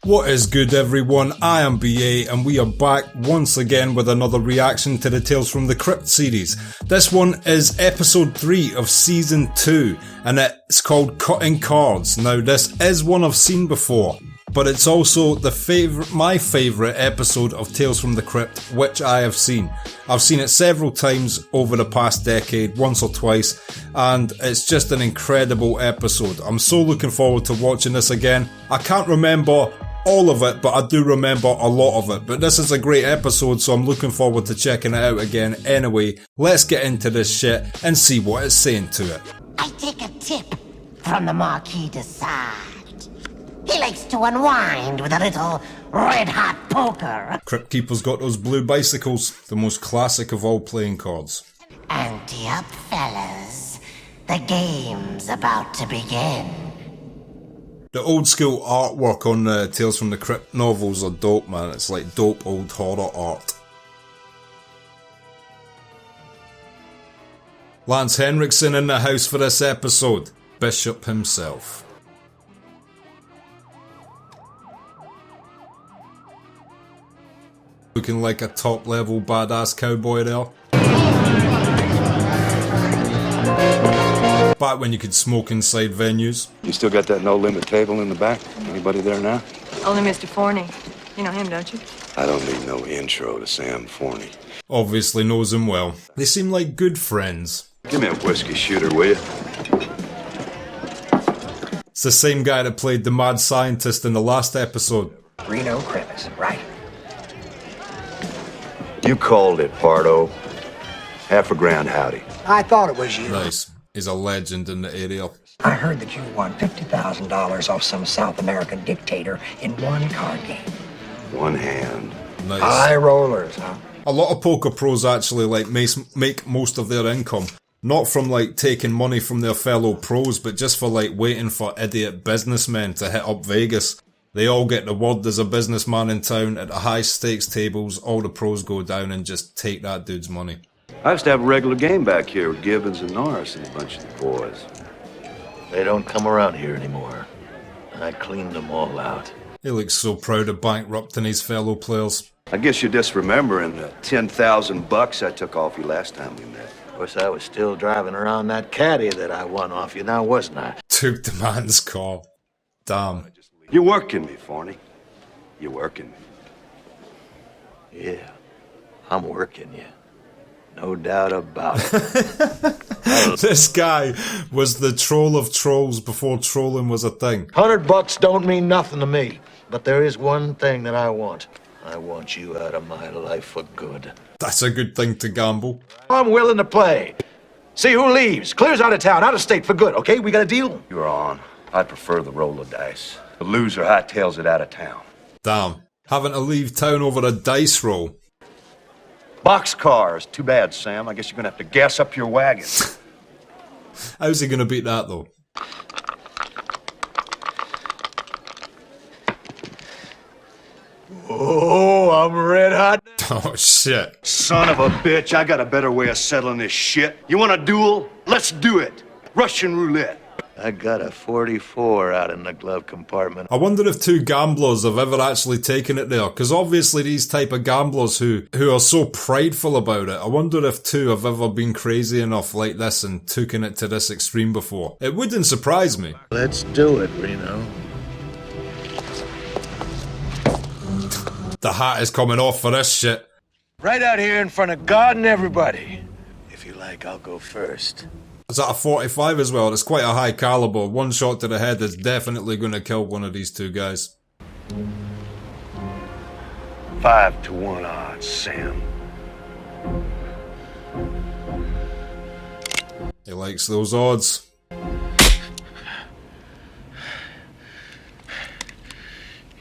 What is good everyone, I am BA and we are back once again with another reaction to the Tales from the Crypt series. This one is episode 3 of season 2 and it's called Cutting Cards. Now this is one I've seen before, but it's also my favourite episode of Tales from the Crypt which I have seen. I've seen it several times over the past decade, once or twice, and it's just an incredible episode. I'm so looking forward to watching this again. I can't remember all of it, but I do remember a lot of it. But this is a great episode, so I'm looking forward to checking it out again. Anyway, let's get into this shit and see what it's saying to it. I take a tip from the Marquis de Sade. He likes to unwind with a little red-hot poker. Crypt Keeper's got those blue bicycles, the most classic of all playing cards. Ante up, fellas. The game's about to begin. The old school artwork on the Tales from the Crypt novels are dope, man. It's like dope old horror art. Lance Henriksen in the house for this episode. Bishop himself. Looking like a top level badass cowboy there. Back when you could smoke inside venues. You still got that no-limit table in the back? Anybody there now? Only Mr. Forney. You know him, don't you? I don't need no intro to Sam Forney. Obviously knows him well. They seem like good friends. Give me a whiskey shooter, will you? It's the same guy that played the mad scientist in the last episode. Reno Crevice, right? You called it, Pardo. Half a grand howdy. I thought it was you. Nice. He's a legend in the area. I heard that you won $50,000 off some South American dictator in one card game. One hand. Nice. High rollers, huh? A lot of poker pros actually like make most of their income. Not from like taking money from their fellow pros, but just for like waiting for idiot businessmen to hit up Vegas. They all get the word there's a businessman in town at the high stakes tables, all the pros go down and just take that dude's money. I used to have a regular game back here with Gibbons and Norris and a bunch of the boys. They don't come around here anymore. I cleaned them all out. He looks so proud of bankrupting his fellow players. I guess you're just remembering the $10,000 I took off you last time we met. Of course, I was still driving around that caddy that I won off you now, wasn't I? Took the man's car. Damn. You're working me, Forney. You're working me. Yeah, I'm working you. No doubt about it. This guy was the troll of trolls before trolling was a thing. $100 don't mean nothing to me, but there is one thing that I want. I want you out of my life for good. That's a good thing to gamble. I'm willing to play. See who leaves, clears out of town, out of state for good, okay? We got a deal? You're on. I prefer the roll of dice. The loser hightails it out of town. Damn. Having to leave town over a dice roll. Boxcars. Too bad, Sam. I guess you're gonna have to gas up your wagon. How's he gonna beat that though? Oh, I'm red hot. Oh shit. Son of a bitch, I got a better way of settling this shit. You want a duel? Let's do it. Russian roulette. I got a 44 out in the glove compartment. I wonder if two gamblers have ever actually taken it there, because obviously these type of gamblers who are so prideful about it, I wonder if two have ever been crazy enough like this and taken it to this extreme before. It wouldn't surprise me. Let's do it, Reno. The hat is coming off for this shit. Right out here in front of God and everybody. If you like, I'll go first. Is that a 45 as well? It's quite a high caliber. One shot to the head is definitely going to kill one of these two guys. 5-1 odds, Sam. He likes those odds.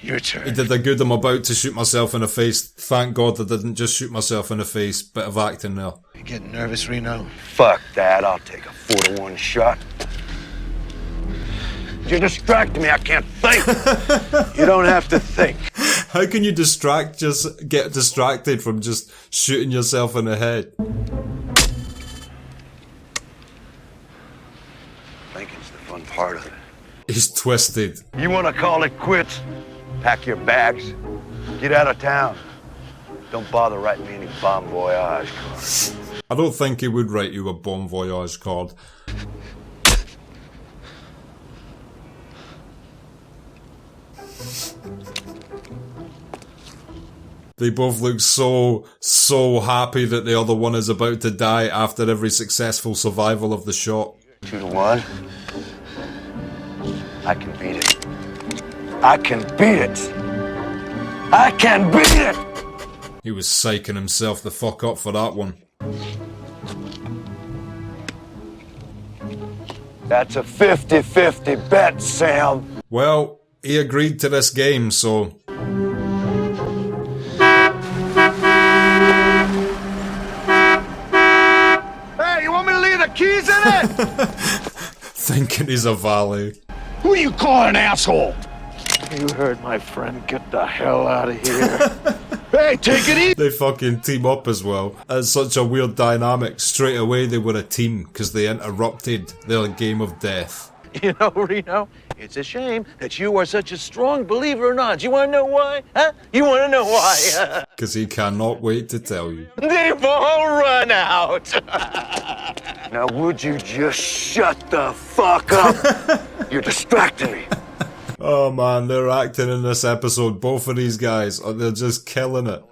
Your turn. He did a good I'm about to shoot myself in the face. Thank God I didn't just shoot myself in the face. Bit of acting there. You getting nervous, Reno? Fuck that. I'll take a 4-1 shot. You distract me. I can't think. You don't have to think. How can you get distracted from just shooting yourself in the head? Thinking's the fun part of it. He's twisted. You want to call it quits? Pack your bags. Get out of town. Don't bother writing me any bon voyage cards. I don't think he would write you a bon voyage card. They both look so happy that the other one is about to die after every successful survival of the shot. 2-1. I can beat it. I can beat it. I can beat it! He was psyching himself the fuck up for that one. That's a 50-50 bet, Sam. Well, he agreed to this game, so... Hey, you want me to leave the keys in it? Thinking he's a valet. Who you calling an asshole? You heard my friend. Get the hell out of here. Hey, take it easy. They fucking team up as well. It's such a weird dynamic. Straight away they were a team because they interrupted their game of death. You know, Reno, it's a shame that you are such a strong believer in odds. You want to know why? Huh? You want to know why? Because he cannot wait to tell you. They've all run out. Now, would you just shut the fuck up? You're distracting me. Oh man, they're acting in this episode. Both of these guys, they're just killing it.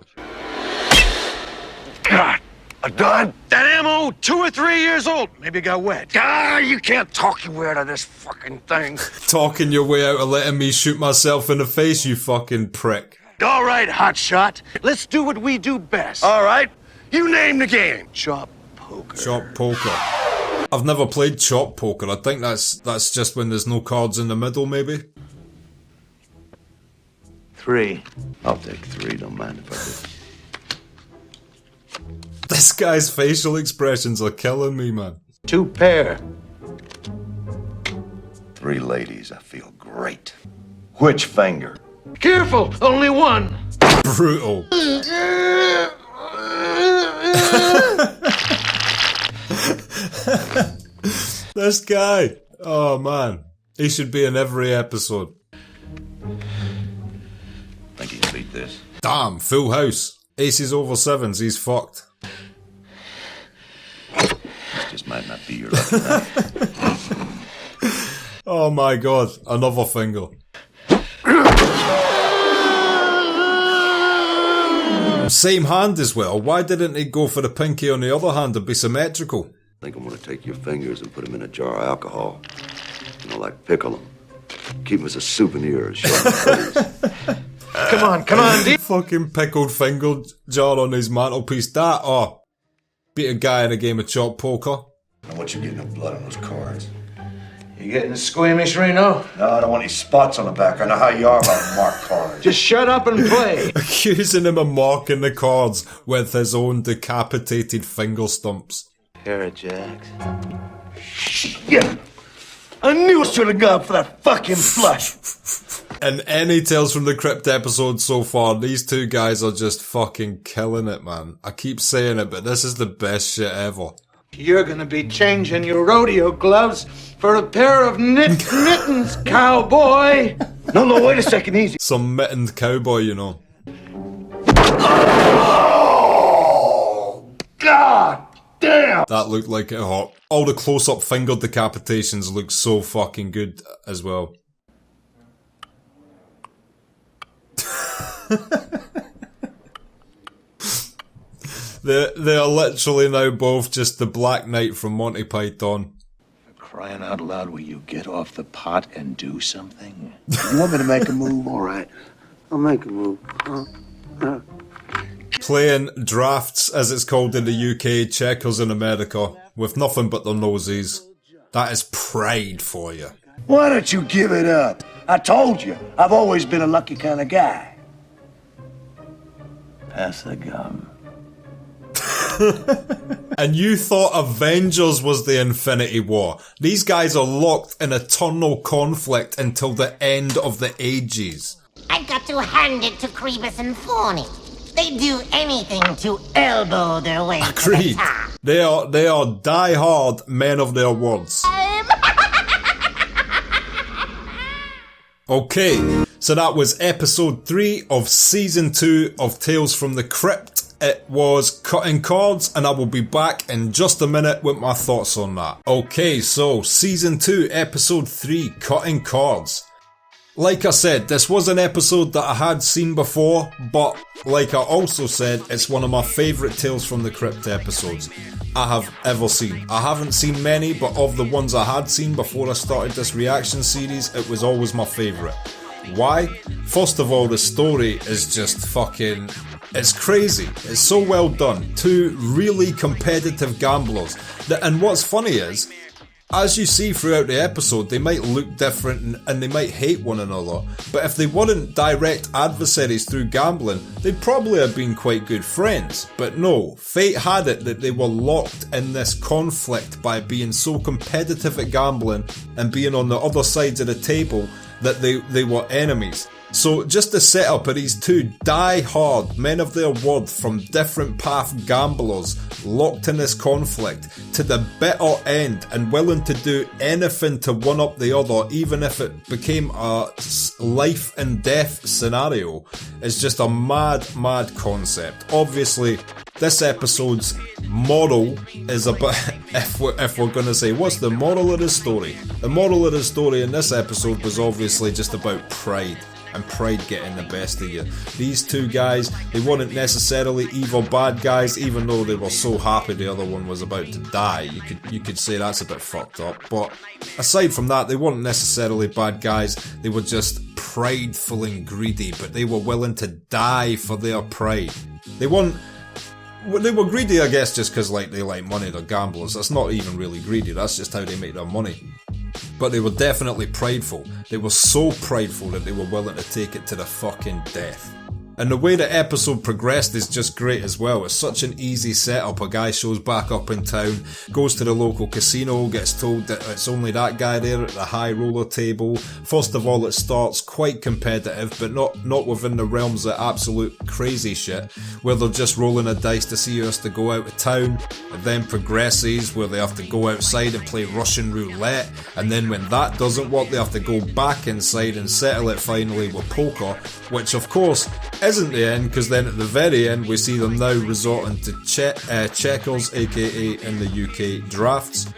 God, a done? That ammo, 2 or 3 years old. Maybe it got wet. Ah, you can't talk your way out of this fucking thing. Talking your way out of letting me shoot myself in the face, you fucking prick. All right, hotshot. Let's do what we do best. All right, you name the game. Chop poker. Chop poker. I've never played chop poker. I think that's just when there's no cards in the middle, maybe. 3. I'll take 3, don't mind if I do. This guy's facial expressions are killing me, man. 2 pair. 3 ladies, I feel great. Which finger? Careful, only one. Brutal. This guy. Oh man. He should be in every episode. Think you can beat this? Damn, full house. Aces over 7s, he's fucked. This just might not be your lucky night. Oh my god, another finger. Same hand as well. Why didn't he go for the pinky on the other hand and be symmetrical? I think I'm gonna take your fingers and put them in a jar of alcohol. You know, like pickle them. Keep them as a souvenir. Come on, D. Fucking pickled finger jar on his mantelpiece. That, oh. Beat a guy in a game of chop poker. Now, what you getting of blood on those cards? You getting squeamish, Reno? No, I don't want any spots on the back. I know how you are about marked cards. Just shut up and play. Accusing him of marking the cards with his own decapitated finger stumps. Pair of jacks. Yeah. I knew I should have gone for that fucking flush. In any Tales from the Crypt episode so far, these two guys are just fucking killing it, man. I keep saying it, but this is the best shit ever. You're gonna be changing your rodeo gloves for a pair of mittens, cowboy. No, wait a second, easy. Some mittened cowboy, you know. Oh, God damn. That looked like it hurt. All the close-up finger decapitations look so fucking good as well. They're literally now both just the Black Knight from Monty Python. For crying out loud, will you get off the pot and do something? You want me to make a move? All right. I'll make a move. Playing drafts, as it's called in the UK, checkers in America, with nothing but their noses. That is pride for you. Why don't you give it up? I told you, I've always been a lucky kind of guy. Pass the gum. And you thought Avengers was the Infinity War. These guys are locked in eternal conflict until the end of the ages. I got to hand it to Crebus and Forney. They do anything to elbow their way to the Agreed. top. They are die-hard men of their words. Okay, So that was episode 3 of season 2 of Tales from the Crypt. It was cutting cards, and I will be back in just a minute with my thoughts on that. Okay, so season 2, episode 3, cutting cards. Like I said, this was an episode that I had seen before, but like I also said, it's one of my favourite Tales from the Crypt episodes I have ever seen. I haven't seen many, but of the ones I had seen before I started this reaction series, it was always my favourite. Why? First of all, the story is just fucking... it's crazy. It's so well done. 2 really competitive gamblers. And what's funny is, as you see throughout the episode, they might look different and they might hate one another, but if they weren't direct adversaries through gambling, they'd probably have been quite good friends. But no, fate had it that they were locked in this conflict by being so competitive at gambling and being on the other sides of the table that they were enemies. So just the setup of these 2 die-hard men of their word from different path gamblers locked in this conflict to the bitter end and willing to do anything to one up the other, even if it became a life and death scenario, is just a mad concept. Obviously, this episode's moral is about, if we're going to say, what's the moral of the story? The moral of the story in this episode was obviously just about pride. And pride getting the best of you. These 2 guys, they weren't necessarily evil bad guys, even though they were so happy the other one was about to die. You could say that's a bit fucked up. But aside from that, they weren't necessarily bad guys. They were just prideful and greedy, but they were willing to die for their pride. They were greedy, I guess, just because they like money. They're gamblers. That's not even really greedy. That's just how they make their money. But they were definitely prideful. They were so prideful that they were willing to take it to the fucking death. And the way the episode progressed is just great as well. It's such an easy setup. A guy shows back up in town, goes to the local casino, gets told that it's only that guy there at the high roller table. First of all, it starts quite competitive, but not within the realms of absolute crazy shit, where they're just rolling a dice to see who has to go out of town. It then progresses where they have to go outside and play Russian roulette, and then when that doesn't work, they have to go back inside and settle it finally with poker, which of course isn't the end, because then at the very end we see them now resorting to checkers, aka in the UK drafts,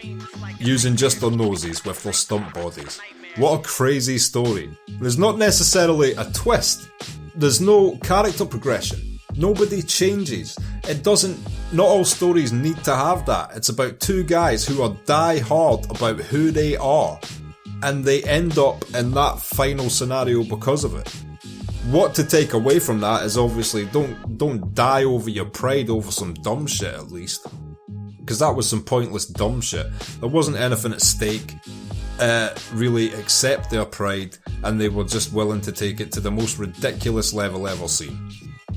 using just their noses with their stump bodies. What a crazy story. There's not necessarily a twist. There's no character progression. Nobody changes. Not all stories need to have that. It's about 2 guys who are die hard about who they are, and they end up in that final scenario because of it. What to take away from that is obviously don't die over your pride over some dumb shit, at least. Because that was some pointless dumb shit. There wasn't anything at stake, really, except their pride, and they were just willing to take it to the most ridiculous level ever seen.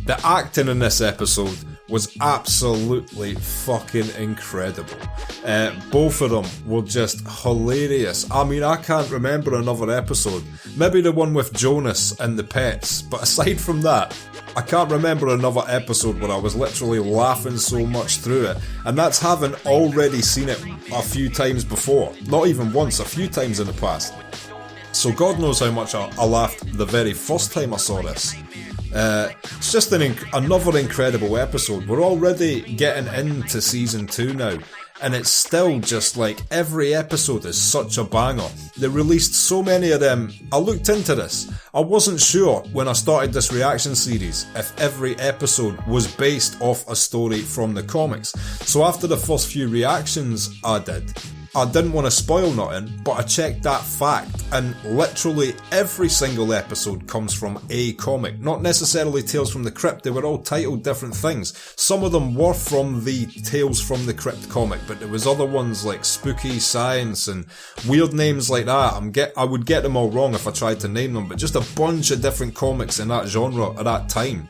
The acting in this episode was absolutely fucking incredible. Both of them were just hilarious. I mean, I can't remember another episode. Maybe the one with Jonas and the pets, but aside from that, I can't remember another episode where I was literally laughing so much through it, and that's having already seen it a few times before. Not even once, a few times in the past. So God knows how much I laughed the very first time I saw this. It's just another incredible episode. We're already getting into season 2 now, and it's still just like every episode is such a banger. They released so many of them. I looked into this. I wasn't sure when I started this reaction series if every episode was based off a story from the comics. So after the first few reactions I didn't want to spoil nothing, but I checked that fact, and literally every single episode comes from a comic. Not necessarily Tales from the Crypt, they were all titled different things. Some of them were from the Tales from the Crypt comic, but there was other ones like Spooky Science and weird names like that. I would get them all wrong if I tried to name them, but just a bunch of different comics in that genre at that time.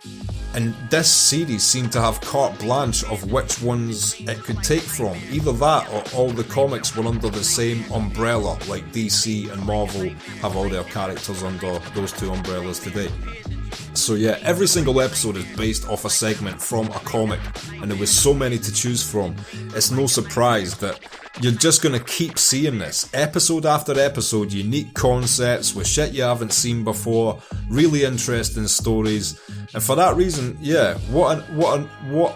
And this series seemed to have carte blanche of which ones it could take from. Either that or all the comics were under the same umbrella, like DC and Marvel have all their characters under those 2 umbrellas today. So yeah, every single episode is based off a segment from a comic, and there was so many to choose from. It's no surprise that You're just gonna keep seeing this. Episode after episode, unique concepts with shit you haven't seen before, really interesting stories. And for that reason, yeah, what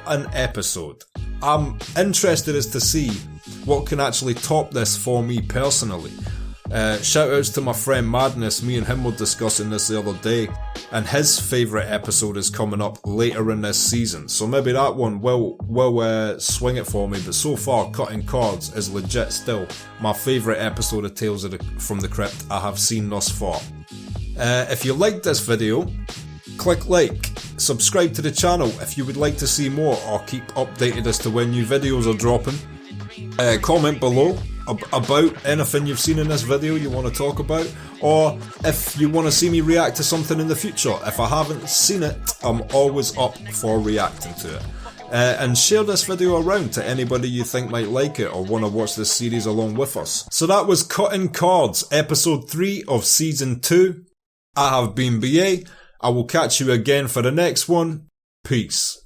an episode. I'm interested as to see what can actually top this for me personally. Shout outs to my friend Madness, me and him were discussing this the other day, and his favourite episode is coming up later in this season, so maybe that one will swing it for me, but so far Cutting Cards is legit still my favourite episode of Tales from the Crypt I have seen thus far. If you liked this video, click like, subscribe to the channel if you would like to see more or keep updated as to when new videos are dropping. Comment below about anything you've seen in this video you want to talk about, or if you want to see me react to something in the future. If I haven't seen it, I'm always up for reacting to it. And share this video around to anybody you think might like it or want to watch this series along with us. So that was Cutting Cards, episode 3 of season 2. I have been BA. I will catch you again for the next one. Peace.